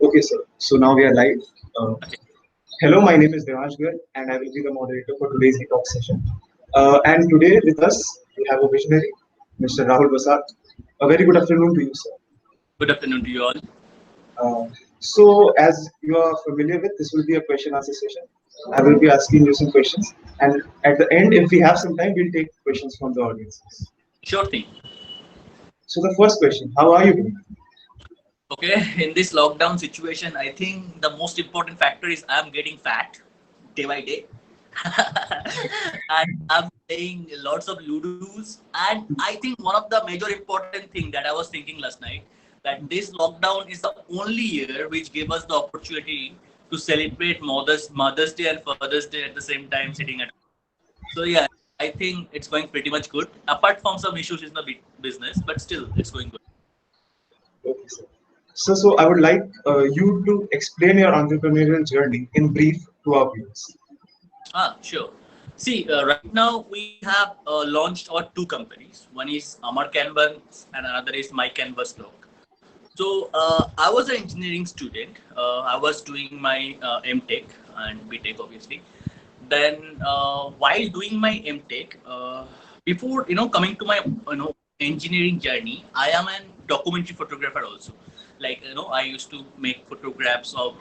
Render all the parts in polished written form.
Okay, sir. So now we are live. Uh, Okay. Hello, my name is Devansh Garg and I will be the moderator for today's e-talk session. And today with us, we have a visionary, Mr. Rahul Basak. A very good afternoon to you, sir. Good afternoon to you all. Uh, so, as you are familiar with, this will be a question answer session. I will be asking you some questions, and at the end, if we have some time, we'll take questions from the audiences. Sure thing. So, the first question: How are you doing? Okay. In this lockdown situation, I think the most important factor is I'm getting fat day by day. And I'm playing lots of Ludus. And I think one of the major important thing that I was thinking last night that this lockdown is the only year which gave us the opportunity to celebrate Mother's Day and Father's Day at the same time sitting at. So yeah, I think it's going pretty much good. Apart from some issues in the business, but still it's going good. Okay, sir. So I would like you to explain your entrepreneurial journey in brief to our viewers. Sure. See, right now we have launched our two companies. One is Amar Canvas and another is My Canvas blog. So I was an engineering student. I was doing my MTech and BTech, obviously. Then while doing my MTech, before coming to my engineering journey, I am an documentary photographer also. Like I used to make photographs of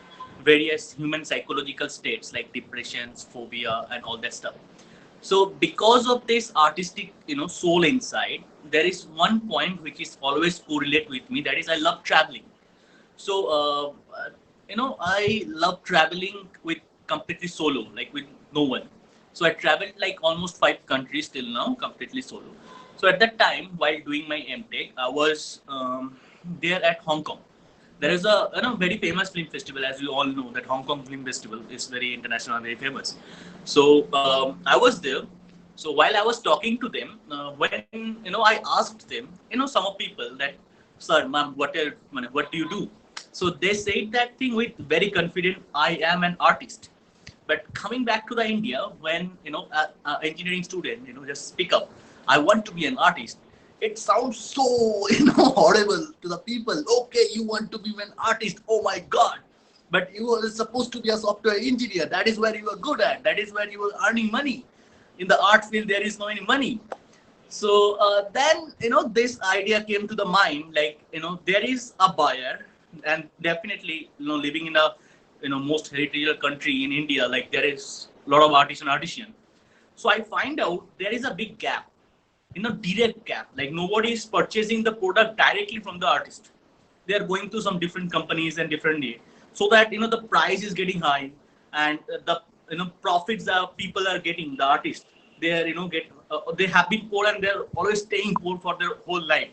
various human psychological states like depressions, phobia, and all that stuff. So because of this artistic soul inside, there is one point which is always correlate with me, that is I love traveling. So I love traveling with completely solo, like with no one. So I traveled like almost 5 countries till now, completely solo. So at that time, while doing my MTech, I was there at Hong Kong. There is a very famous film festival, as you all know, that Hong Kong Film Festival is very international and very famous. So I was there. So while I was talking to them, when I asked them, some of people that, sir, ma'am, what do you do? So they said that thing with very confident, I am an artist. But coming back to the India, when engineering student, just speak up, I want to be an artist. It sounds so horrible to the people. Okay, you want to be an artist? Oh my God! But you are supposed to be a software engineer. That is where you are good at. That is where you are earning money. In the art field, there is no any money. So then this idea came to the mind, like there is a buyer, and definitely living in a most heritage country in India, like there is a lot of artisan. So I find out there is a big gap, direct gap, like nobody is purchasing the product directly from the artist. They are going to some different companies and different day, so that the price is getting high, and the profits that people are getting, the artist, they are get they have been poor and they're always staying poor for their whole life.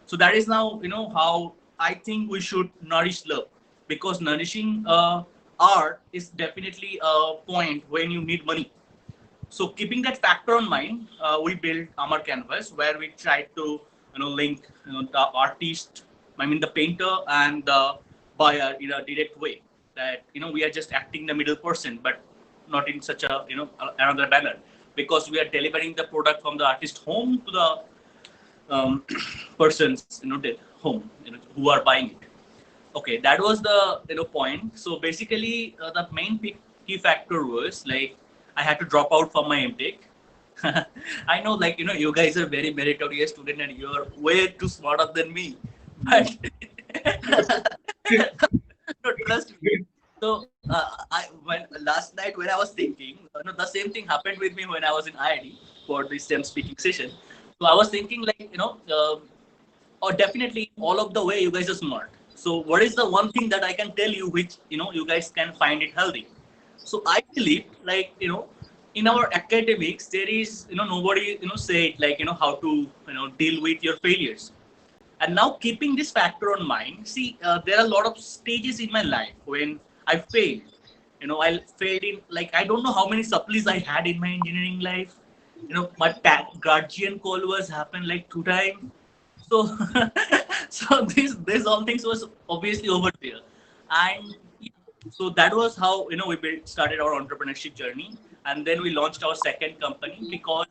So that is now how I think we should nourish love, because nourishing art is definitely a point when you need money. So keeping that factor on mind, we built Amar Canvas, where we try to link the artist, I mean the painter and the buyer in a direct way. That we are just acting the middle person, but not in such a another manner, because we are delivering the product from the artist home to the persons home who are buying it. Okay, that was the point. So basically, the main key factor was like I had to drop out from my MTech. I know, like you guys are very meritorious student and you're way too smarter than me, but no, trust me. So when last night when I was thinking, the same thing happened with me when I was in IIT for this STEM speaking session. So I was thinking like or definitely all of the way you guys are smart. So what is the one thing that I can tell you which you guys can find it healthy? So I believe, like in our academics there is nobody say like how to deal with your failures. And now keeping this factor on mind, see there are a lot of stages in my life when I failed. I failed in, like, I don't know how many supplies I had in my engineering life. My guardian call was happened like 2 times. So so this all things was obviously over there. And yeah, so that was how we started our entrepreneurship journey. And then we launched our second company, because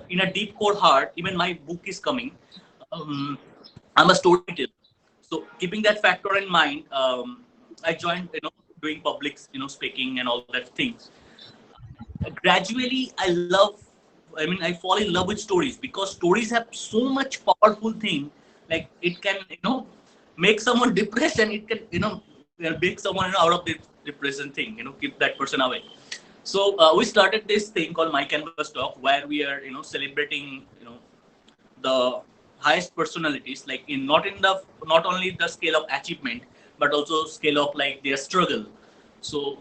in a deep core heart, even my book is coming. um, I'm a storyteller. So keeping that factor in mind, I joined, doing public, speaking and all that things. Gradually, I fall in love with stories, because stories have so much powerful thing. Like it can, make someone depressed, and it can, make someone out of the depression thing, keep that person away. So we started this thing called My Canvas Talk, where we are, celebrating, the highest personalities, like not only the scale of achievement, but also scale of like their struggle. So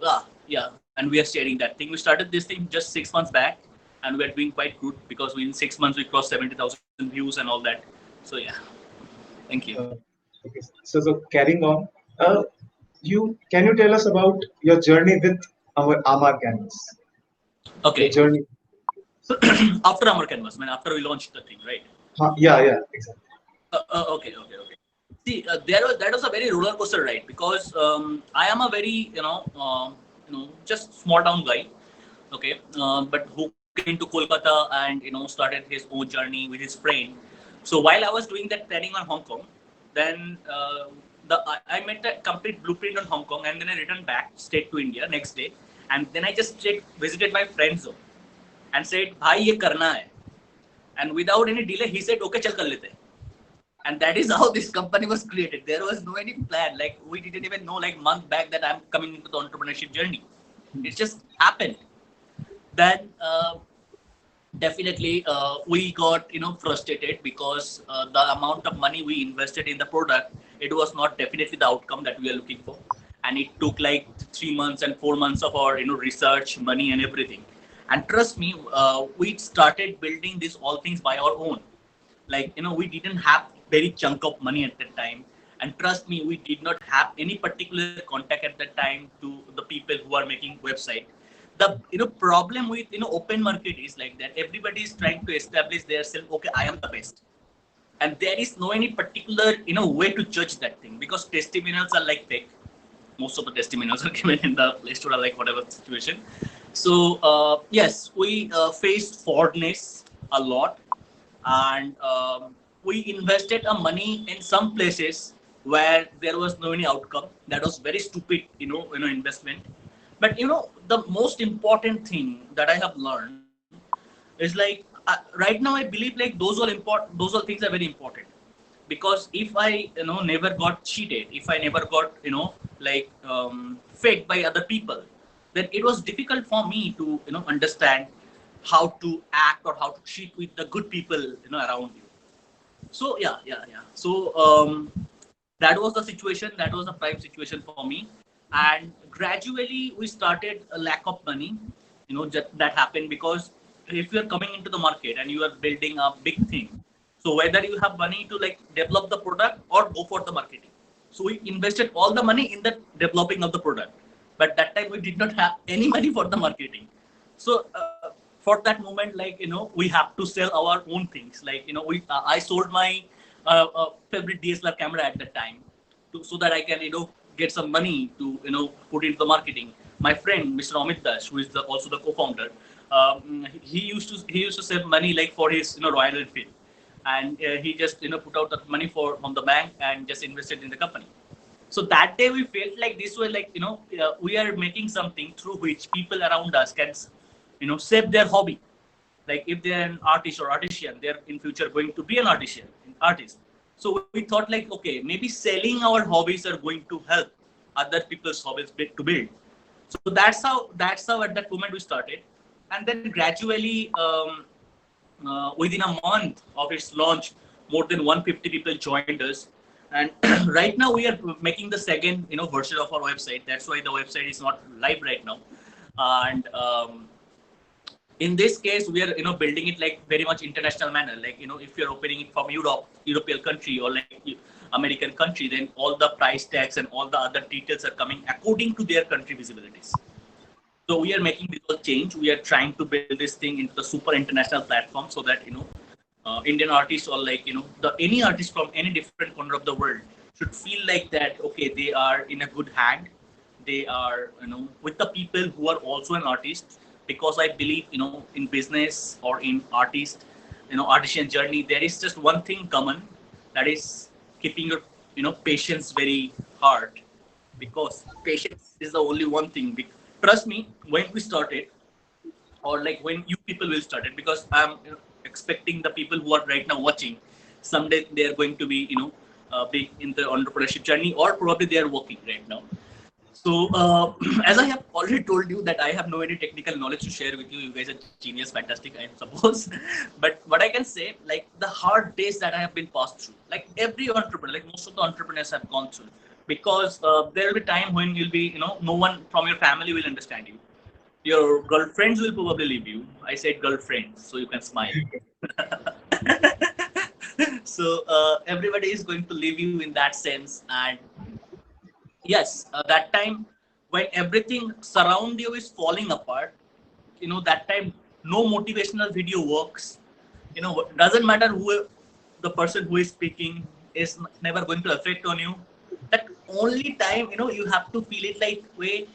yeah, and we are sharing that thing. We started this thing just 6 months back, and we are doing quite good, because in 6 months we crossed 70,000 views and all that. So yeah, thank you. Okay. So carrying on, you can you tell us about your journey with our Amar Canvas? Your Okay. journey. After Amar Canvas, man, after we launched the thing, right? Yeah, exactly. Okay. See, that was a very roller coaster ride, because I am a very, just small town guy. Okay, but who came to Kolkata and, started his own journey with his friend. So while I was doing that training on Hong Kong, then I made a complete blueprint on Hong Kong, and then I returned back straight to India next day, and then I just visited my friend zone and said, "Bhai, ye karna hai." And without any delay, he said, "Okay, chal kar lete." And that is how this company was created. There was no any plan. Like we didn't even know like month back that I'm coming into the entrepreneurship journey. It just happened. Then definitely we got frustrated, because the amount of money we invested in the product, it was not definitely the outcome that we are looking for, and it took like 3 months and 4 months of our research, money, and everything. And trust me, we started building these all things by our own. Like we didn't have very chunk of money at that time, and trust me, we did not have any particular contact at that time to the people who are making website. The problem with open market is like that everybody is trying to establish their self. Okay, I am the best, and there is no any particular way to judge that thing, because testimonials are like fake. Most of the testimonials are given in the Play Store or like whatever situation. So yes, we faced forwardness a lot, and we invested a money in some places where there was no any outcome. That was very stupid, investment. But the most important thing that I have learned is like right now I believe like those all important. Those all things are very important, because if I never got cheated, if I never got like faked by other people, then it was difficult for me to understand how to act or how to treat with the good people around you. So yeah. So that was the situation. That was a prime situation for me, and gradually we started a lack of money. That happened because if you are coming into the market and you are building a big thing, so whether you have money to like develop the product or go for the marketing. So we invested all the money in the developing of the product, but that time we did not have any money for the marketing. So for that moment, like we have to sell our own things. Like we I sold my favorite DSLR camera at that time, so that I can get some money to put into the marketing. My friend Mr. Amit Das, who is also the co-founder, he used to save money like for his Royal Enfield, and he just put out that money from the bank and just invested in the company. So that day we felt like this was like we are making something through which people around us can save their hobby. Like if they're an artist or artisan, they're in future going to be an artist. So we thought like, okay, maybe selling our hobbies are going to help other people's hobbies to build. So that's how at that moment we started, and then gradually within a month of its launch, more than 150 people joined us. And right now we are making the second version of our website. That's why the website is not live right now. And in this case we are building it like very much international manner. Like if you're opening it from European country or like American country, then all the price tags and all the other details are coming according to their country visibilities. So we are making this all change. We are trying to build this thing into the super international platform, so that Indian artists or like any artist from any different corner of the world should feel like that. Okay, they are in a good hand. They are with the people who are also an artist, because I believe in business or in artisan journey, there is just one thing common, that is keeping your patience very hard, because patience is the only one thing. Trust me, when we started, or like when you people will start it, because I'm expecting the people who are right now watching, someday they are going to be big in the entrepreneurship journey, or probably they are working right now. So, as I have already told you that I have no any technical knowledge to share with you. You guys are genius, fantastic, I suppose. But what I can say, like the hard days that I have been passed through, like every entrepreneur, like most of the entrepreneurs have gone through, because there will be time when you'll be, no one from your family will understand you. Your girlfriends will probably leave you. I said girlfriends, so you can smile. So everybody is going to leave you in that sense, and yes, that time when everything surround you is falling apart, that time no motivational video works. Doesn't matter who the person who is speaking is never going to affect on you. That only time, you have to feel it like way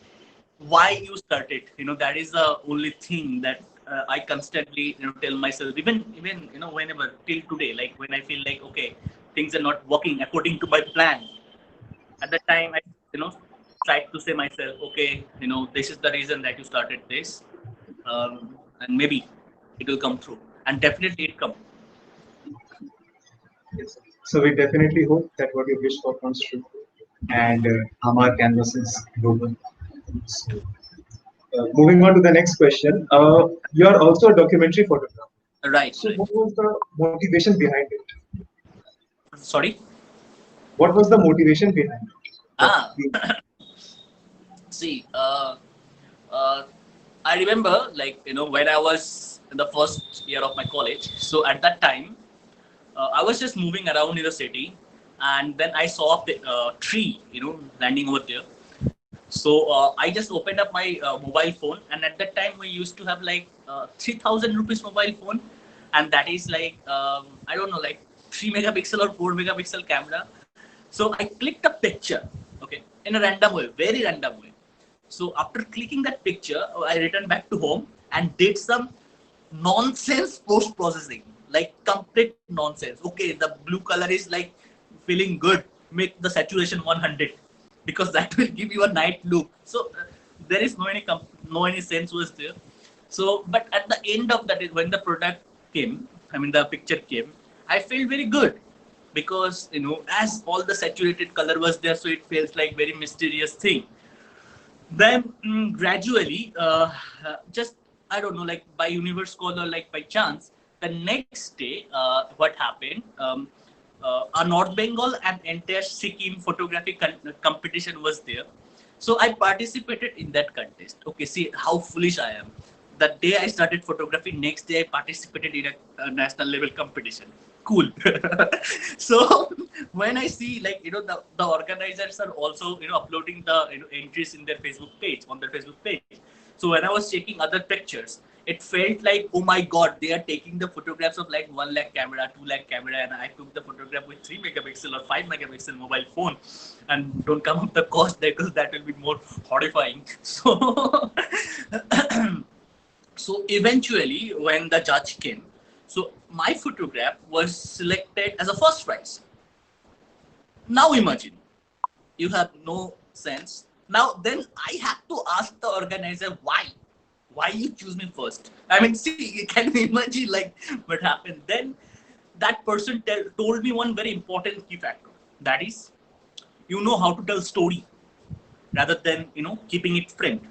why you started. That is the only thing that I constantly tell myself, even whenever till today, like when I feel like okay, things are not working according to my plan. At that time I tried to say myself, okay, this is the reason that you started this, and maybe it will come through, and definitely it come. Yes. So we definitely hope that what you wish for comes true. And Amar Canvas is global. So, moving on to the next question. You are also a documentary photographer. Right, So right. what was the motivation behind it? Sorry. What was the motivation behind it? That Ah, see, uh, I remember, like when I was in the first year of my college. So at that time, I was just moving around in the city, and then I saw a tree, landing over there. So I just opened up my mobile phone, and at that time we used to have like 3,000 rupees mobile phone, and that is like I don't know, like 3 megapixel or 4 megapixel camera. So I clicked a picture, okay, in a random way, very random way. So after clicking that picture, I returned back to home and did some nonsense post processing, like complete nonsense. Okay, the blue color is like feeling good, make the saturation 100, because that will give you a night look. So there is no any sense was there. So but at the end of that, when the product came, I mean the picture came, I felt very good, because as all the saturated color was there, so it feels like very mysterious thing. Then gradually, just I don't know, like by universe call or like by chance, the next day, what happened? A North Bengal and entire Sikkim photography competition was there. So I participated in that contest. Okay, see how foolish I am. The day I started photography, next day I participated in a national level competition. Cool. So when I see, like the organizers are also uploading the entries in their Facebook page, on their Facebook page. So when I was checking other pictures, it felt like, oh my god, they are taking the photographs of like 1 lakh camera, 2 lakh camera, and I took the photograph with 3 megapixel or 5 megapixel mobile phone, and don't come up the cost, because that will be more horrifying. So so eventually, when the judge came, so my photograph was selected as a first prize. Now imagine, you have no sense. Now then I have to ask the organizer why. Why you choose me first? I mean, see, you can imagine like what happened. Then that person told me one very important key factor. That is, you know how to tell story rather than keeping it framed.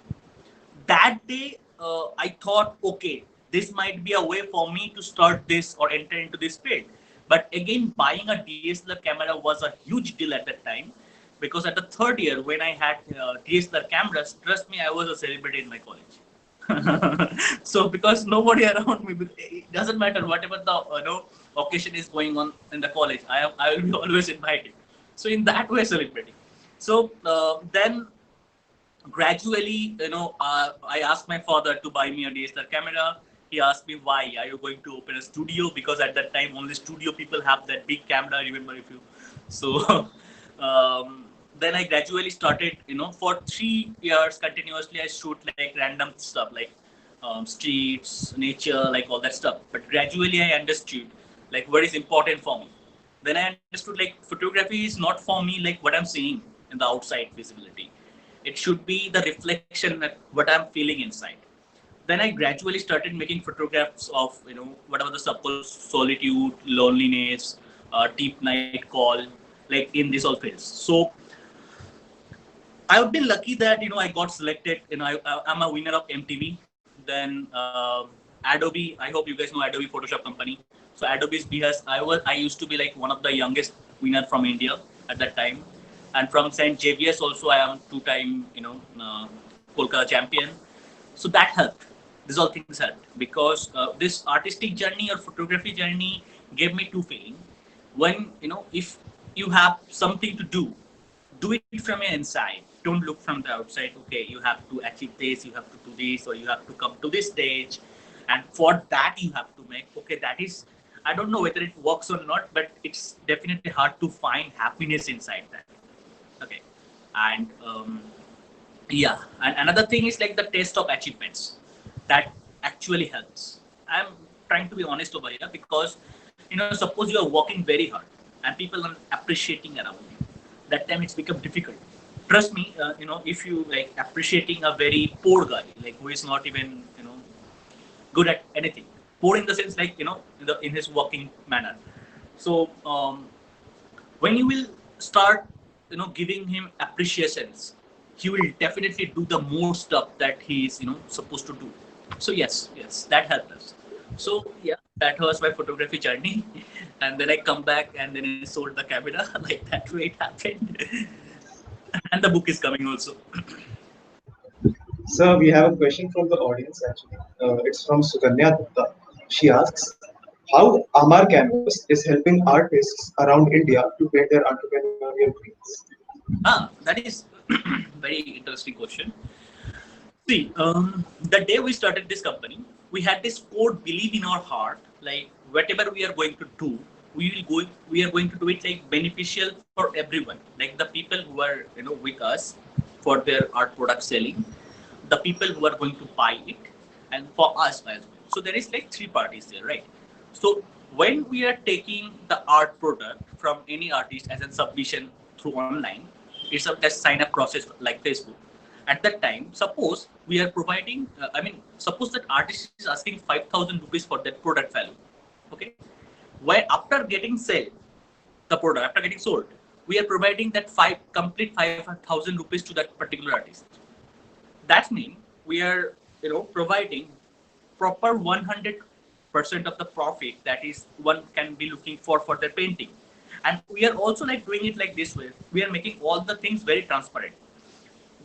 That day I thought, okay, this might be a way for me to start this or enter into this field. But again, buying a DSLR camera was a huge deal at that time, because at the third year when I had DSLR cameras, trust me, I was a celebrity in my college. So because nobody around me, it doesn't matter whatever the occasion is going on in the college, I will be always invited. So in that way, celebrating. So then gradually, I asked my father to buy me a DSLR camera. He asked me, why are you going to open a studio? Because at that time, only studio people have that big camera. Remember, if you so. Then I gradually started, for 3 years continuously, I shoot like random stuff, like streets, nature, like all that stuff. But gradually, I understood like what is important for me. Then I understood like photography is not for me like what I'm seeing in the outside visibility. It should be the reflection of what I'm feeling inside. Then I gradually started making photographs of whatever the suppose solitude, loneliness, deep night call, like in this all phase. So I've been lucky that I got selected. I'm a winner of MTV. Then Adobe. I hope you guys know Adobe Photoshop company. So Adobe's because I used to be like one of the youngest winner from India at that time, and from Saint Xavier's also I am two-time Kolkata champion. So that helped. These all things helped because this artistic journey or photography journey gave me two feeling. One, if you have something to do it from your inside. Don't look from the outside. Okay, you have to achieve this, you have to do this, or you have to come to this stage, and for that you have to make. Okay, that is. I don't know whether it works or not, but it's definitely hard to find happiness inside that. Okay, and yeah, and another thing is like the taste of achievements. That actually helps. I'm trying to be honest over here because suppose you are working very hard and people are appreciating around you. That time it's become difficult. Trust me, if you like appreciating a very poor guy, like who is not even good at anything, poor in the sense like in his working manner. So when you will start giving him appreciations, he will definitely do the more stuff that he is supposed to do. So yes, that helped us. So yeah, that was my photography journey. And then I come back and then I sold the camera. Like that way it happened. And the book is coming also. So we have a question from the audience actually. It's from Suganya Gupta. She asks, how Amar Canvas is helping artists around India to build their entrepreneurial dreams. That is very interesting question. See, the day we started this company, we had this core belief in our heart, like whatever we are going to do, we are going to do it like beneficial for everyone, like the people who are with us for their art product selling, the people who are going to buy it, and for us as well. So there is like three parties there, right? So when we are taking the art product from any artist as a submission through online, it's a just sign up process like Facebook. At that time, suppose we are providing, suppose that artist is asking 5,000 rupees for that product value. Okay. Where after getting sold, the product, after getting sold, we are providing that complete 5,000 rupees to that particular artist. That means we are, providing proper 100% of the profit that is one can be looking for their painting. And we are also like doing it like this way. We are making all the things very transparent.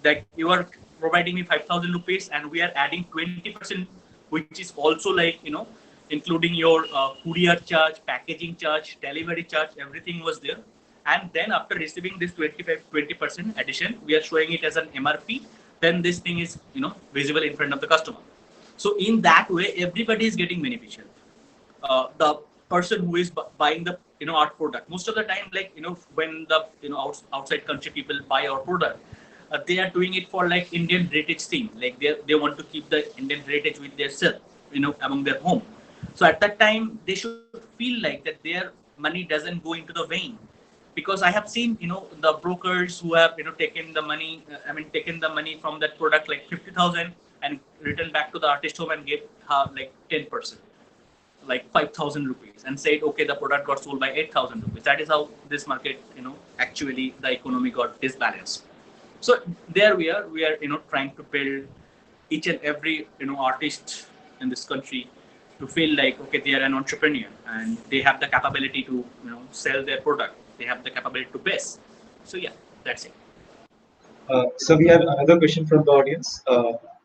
Like you are providing me 5,000 rupees and we are adding 20%, which is also like including your courier charge, packaging charge, delivery charge, everything was there. And then after receiving this 20% addition, we are showing it as an MRP. Then this thing is visible in front of the customer. So in that way, everybody is getting beneficial. The person who is buying the art product, most of the time, like when the outside country people buy our product, they are doing it for like Indian heritage thing. Like they want to keep the Indian heritage with their self, among their home. So at that time, they should feel like that their money doesn't go into the vein. Because I have seen the brokers who have taken the money. Taken the money from that product like 50,000 and returned back to the artist home and gave her like 10%, like 5,000 rupees, and said, okay, the product got sold by 8,000 rupees. That is how this market, actually the economy got disbalanced. So there we are trying to build each and every artist in this country to feel like okay, they are an entrepreneur and they have the capability to sell their product. They have the capability to best. So yeah, that's it. So we have another question from the audience.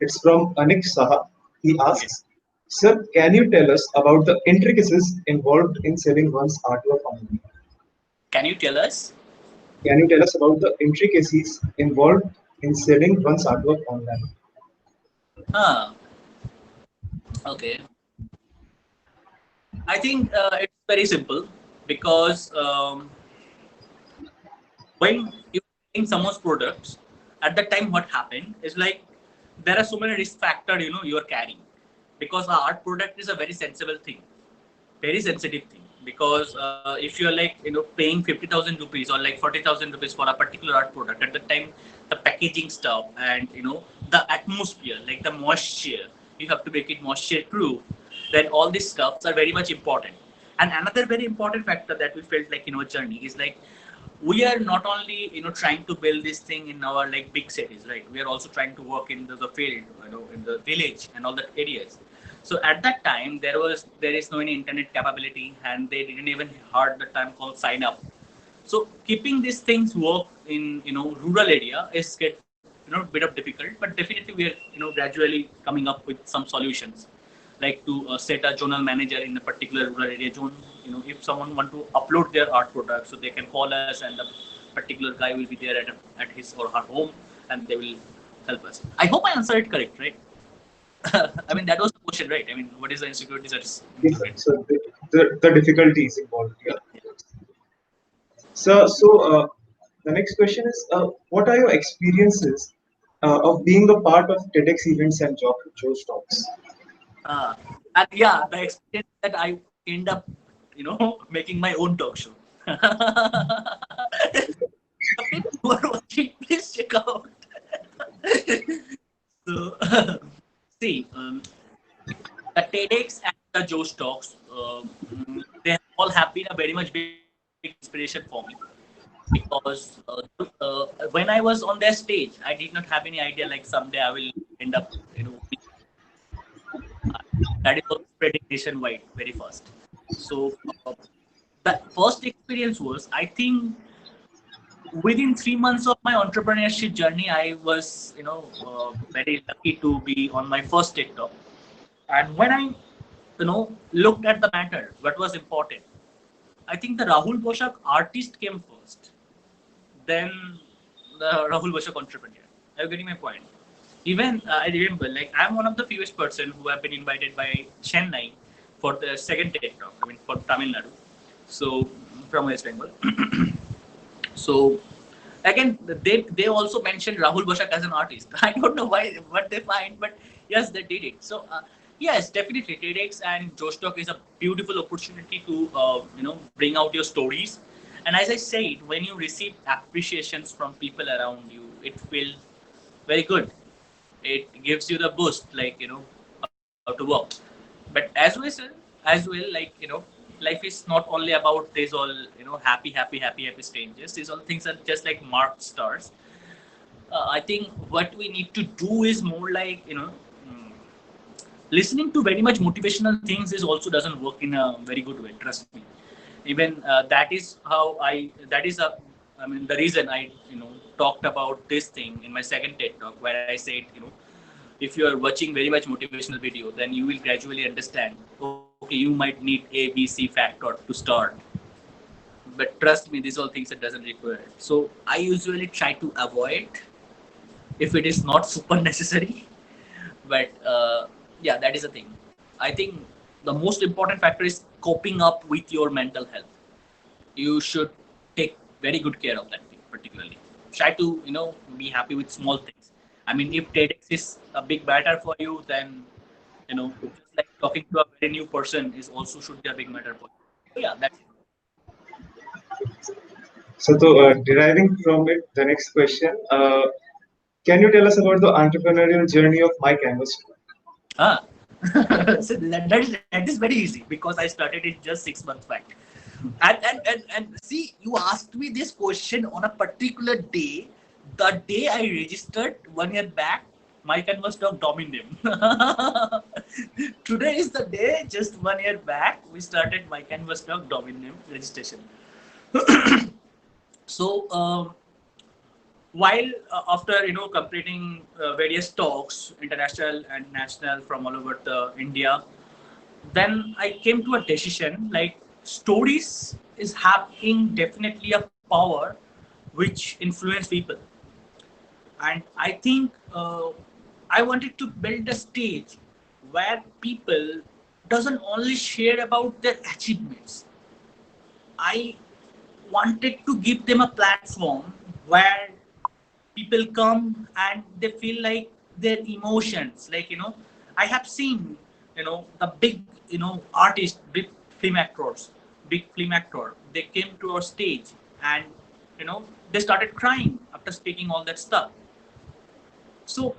It's from Anik Saha. He Okay. asks, Sir, can you tell us about the intricacies involved in selling one's artwork online? Can you tell us? Can you tell us about the intricacies involved in selling one's artwork online? Ah, okay. I think it's very simple because when you're selling someone's products, at that time, what happened is like there are so many risk factor you are carrying because our art product is a very sensible thing. very sensitive thing, because if you're like paying 50,000 rupees or like 40,000 rupees for a particular art product, at the time the packaging stuff and the atmosphere, like the moisture, you have to make it moisture proof. Then all these stuffs are very much important. And another very important factor that we felt like in our journey is like we are not only trying to build this thing in our like big cities, right? We are also trying to work in the field, in the village and all that areas. So at that time there is no any internet capability, and they didn't even heard the term called sign up. So keeping these things work in rural area is get bit of difficult, but definitely we are gradually coming up with some solutions, like to set a zonal manager in a particular rural area zone. If someone want to upload their art product, so they can call us, and the particular guy will be there at his or her home, and they will help us. I hope I answered it correct, right? I mean, that was the question, right? I mean, what is the insecurities that's Yes, sir. included? So the difficulties involved. Yeah. Yeah. So the next question is, what are your experiences of being a part of TEDx events and Joe talks? And yeah, the experience that I end up, making my own talk show. The people who are watching, please check out. So, see, the TEDx and the Joe's talks, they all have been a very much big inspiration for me, because when I was on their stage, I did not have any idea like someday I will end up, that is also spreading nationwide very fast. So the first experience was, I think, within 3 months of my entrepreneurship journey, I was very lucky to be on my first TikTok. And when I looked at the matter, what was important, I think the Rahul Basak artist came first, then the Rahul Basak entrepreneur. Are you getting my point? Even I remember, like, I'm one of the fewest person who have been invited by Chennai for the second TikTok. I mean, for Tamil Nadu, so from West Bengal. So again, they also mentioned Rahul Basak as an artist. I don't know why what they find, but yes, they did it. So yes, definitely TEDx and Josh Talk is a beautiful opportunity to bring out your stories. And as I said, when you receive appreciations from people around you, it feels very good. It gives you the boost, like how to work. But as well, like life is not only about these all happy strangers. These all things are just like marked stars. I think what we need to do is more like mm, listening to very much motivational things is also doesn't work in a very good way, trust me. Even that is how that is a I mean the reason I talked about this thing in my second TED talk, where I said if you are watching very much motivational video, then you will gradually understand, okay, you might need A, B, C factor to start, but trust me, these all things that doesn't require it. So I usually try to avoid if it is not super necessary. But yeah, that is the thing. I think the most important factor is coping up with your mental health. You should take very good care of that thing. Particularly try to be happy with small things. I mean, if TEDx is a big matter for you, then just like talking to a very new person is also should be a big matter for you. So yeah, that's it. So, deriving from it, the next question: can you tell us about the entrepreneurial journey of my canvas? Ah. So that is very easy, because I started it just 6 months back. And see, you asked me this question on a particular day, the day I registered 1 year back my canvas dog domain name. Today is the day, just 1 year back we started my canvas dog domain name registration. So while after completing various talks, international and national, from all over the India, then I came to a decision, like, stories is having definitely a power which influence people. And I think I wanted to build a stage where people doesn't only share about their achievements. I wanted to give them a platform where people come and they feel like their emotions, like I have seen the big artists, big film actors, big film actor. They came to our stage and they started crying after speaking all that stuff. So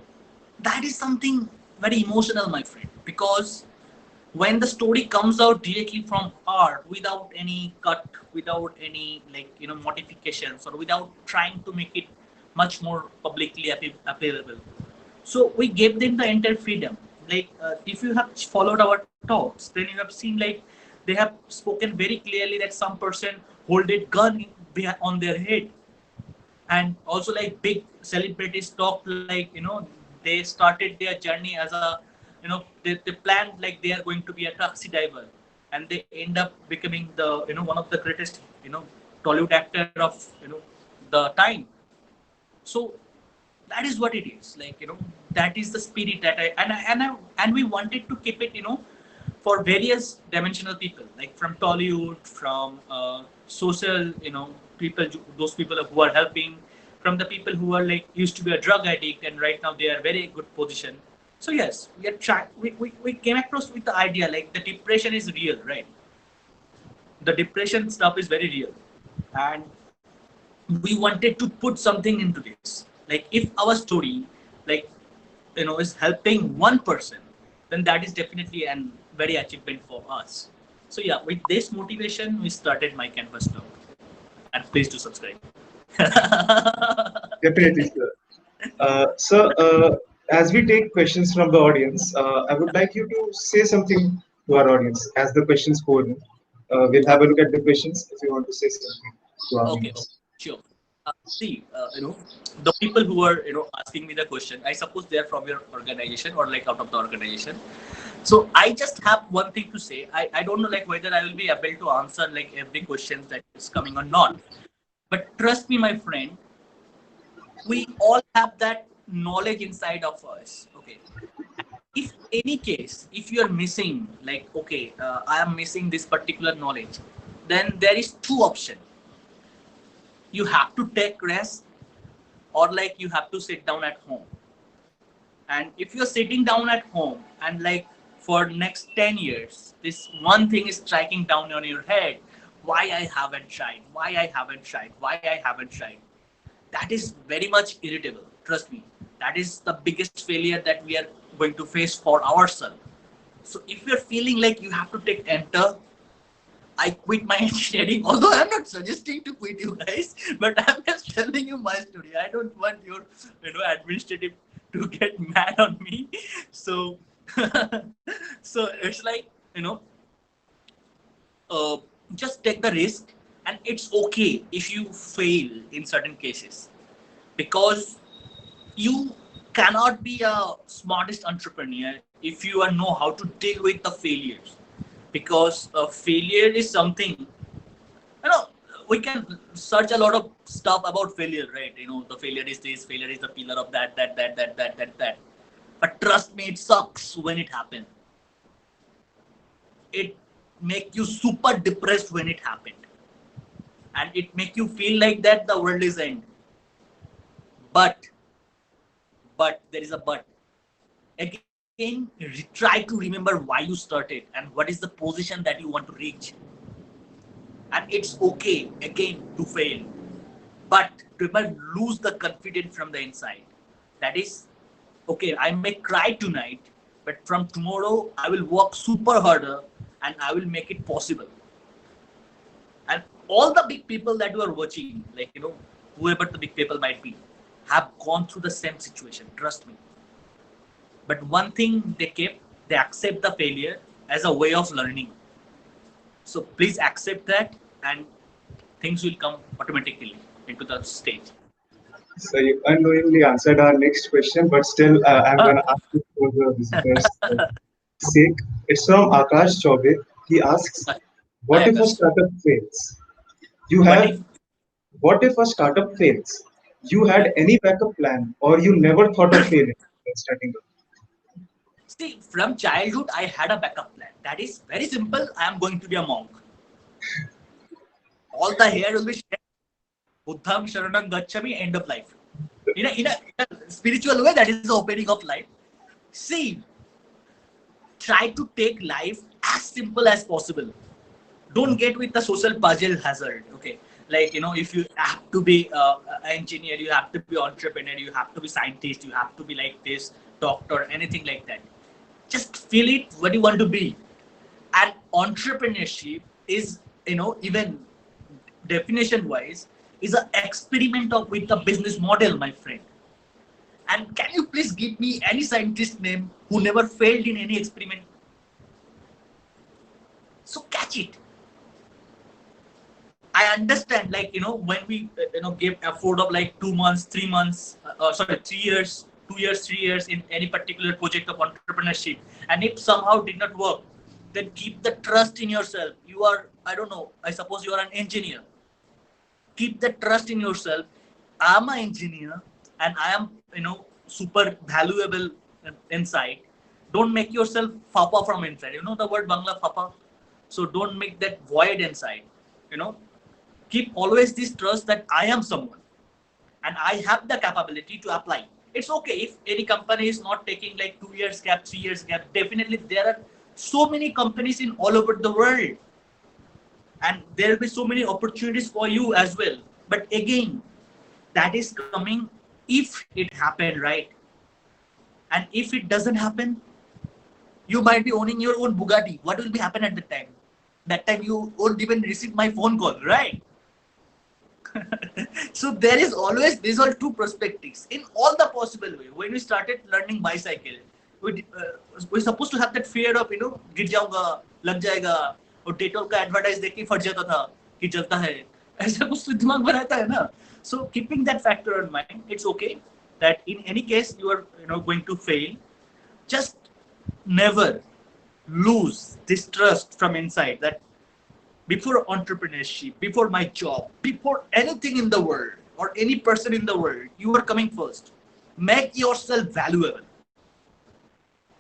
that is something very emotional, my friend, because when the story comes out directly from heart without any cut, without any modifications, or without trying to make it much more publicly available, so we gave them the entire freedom. If you have followed our talks, then you have seen they have spoken very clearly that some person hold a gun on their head, and also big celebrities talk they started their journey as a they planned they are going to be a taxi driver, and they end up becoming the one of the greatest Tollywood actor of the time. So that is what it is, that is the spirit that and we wanted to keep it for various dimensional people, like from Tollywood, from social people, those people who are helping, from the people who are used to be a drug addict and right now they are very good position. So yes, we came across with the idea the depression is real, right? The depression stuff is very real, and we wanted to put something into this. If our story like is helping one person, then that is definitely an very achievement for us. So yeah, with this motivation, we started my Canvas talk, and please do subscribe. Definitely, sir. As we take questions from the audience, I would like you to say something to our audience as the questions pour in. We'll have a look at the questions if you want to say something to our Okay, audience. sure. See, the people who are asking me the question, I suppose they are from your organization or out of the organization. So I just have one thing to say. I don't know whether I will be able to answer every question that is coming or not. But trust me, my friend, we all have that knowledge inside of us. Okay. If any case, if you are missing, okay, I am missing this particular knowledge, then there is two options. You have to take rest, or you have to sit down at home. And if you're sitting down at home and for next 10 years this one thing is striking down on your head, why I haven't tried, why I haven't tried, why I haven't tried, that is very much irritable. Trust me, that is the biggest failure that we are going to face for ourselves. So if you're feeling you have to take enter, I quit my engineering. Although I'm not suggesting to quit you guys, but I'm just telling you my story. I don't want your administrative to get mad on me. So so it's uh, just take the risk, and it's okay if you fail in certain cases, because you cannot be a smartest entrepreneur if you are know how to deal with the failures, because failure is something we can search a lot of stuff about failure, right? The failure is this, failure is the pillar of that. But trust me, it sucks when it happens. It make you super depressed when it happened, and it make you feel like that the world is end. But there is a but. Again, try to remember why you started and what is the position that you want to reach. And it's okay again to fail, but never lose the confidence from the inside. That is okay. I may cry tonight, but from tomorrow I will work super harder and I will make it possible. And all the big people that you are watching, whoever the big people might be, have gone through the same situation. Trust me. But one thing they accept the failure as a way of learning. So please accept that, and things will come automatically into the stage. So you unknowingly answered our next question, but still, I'm Ah, going to ask you for the visitors' sake. It's from Akash Chaube. He asks, I "What if a Akash. startup fails? You What have if? What if a startup fails? You had any backup plan, or you never thought of failing when starting up?" See, from childhood, I had a backup plan. That is very simple. I am going to be a monk. All the hair will be shed. Buddham Sharanam Gachami, end of life. In a spiritual way, that is the opening of life. See, try to take life as simple as possible. don't get with the social puzzle hazard. Okay, like if you have to be an engineer, you have to be entrepreneur, you have to be scientist, you have to be like this doctor, anything like that. Just feel it what you want to be. And entrepreneurship is, even definition wise, is an experiment of with the business model, my friend. And can you please give me any scientist name who never failed in any experiment? So catch it. I understand, like when we give effort of like 2 months, 3 months, sorry, 3 years, 2 years, 3 years in any particular project of entrepreneurship, and if somehow did not work, then keep the trust in yourself. You are, I don't know, I suppose you are an engineer. Keep the trust in yourself. I'm an engineer, and I am super valuable inside. Don't make yourself fapa from inside. You know the word Bangla fapa. So don't make that void inside. You know, keep always this trust that I am someone and I have the capability to apply. It's okay if any company is not taking like 2 years gap, 3 years gap. Definitely, there are so many companies in all over the world, and there will be so many opportunities for you as well. But again, that is coming if it happened, right? And if it doesn't happen, you might be owning your own Bugatti. What will be happen at the time? That time you won't even receive my phone call, right? So there is always, these are two perspectives in all the possible way. When we started learning bicycle, we're supposed to have that fear of गिर जाऊंगा, लग जाएगा, और Dettol का advertise देख के फट जाता था कि चलता है, ऐसा कुछ तो दिमाग में रहता है ना. So keeping that factor in mind, it's okay that in any case you are going to fail. Just never lose this trust from inside that before entrepreneurship, before my job, before anything in the world or any person in the world, you are coming first. Make yourself valuable.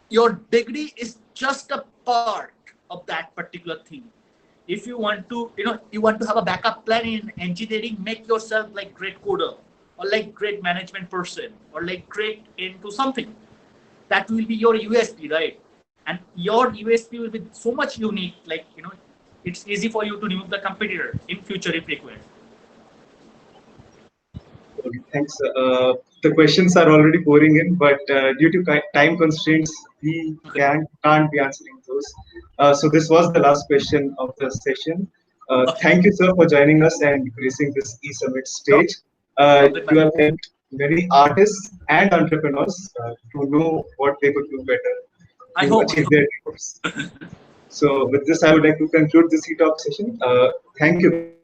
Your degree is just a part of that particular thing. If you want to, you want to have a backup plan in engineering, make yourself like great coder or like great management person or like great into something. That will be your USP, right? And your USP will be so much unique, like it's easy for you to remove the competitor in future if required. Okay, thanks. The questions are already pouring in, but due to time constraints, we can't be answering those. So this was the last question of the session. Okay. Thank you, sir, for joining us and gracing this e-summit No stage. problem. You have helped many artists and entrepreneurs to know what they could do better I to hope. I achieve hope. their dreams. So with this, I would like to conclude this e-talk session. Thank you very much.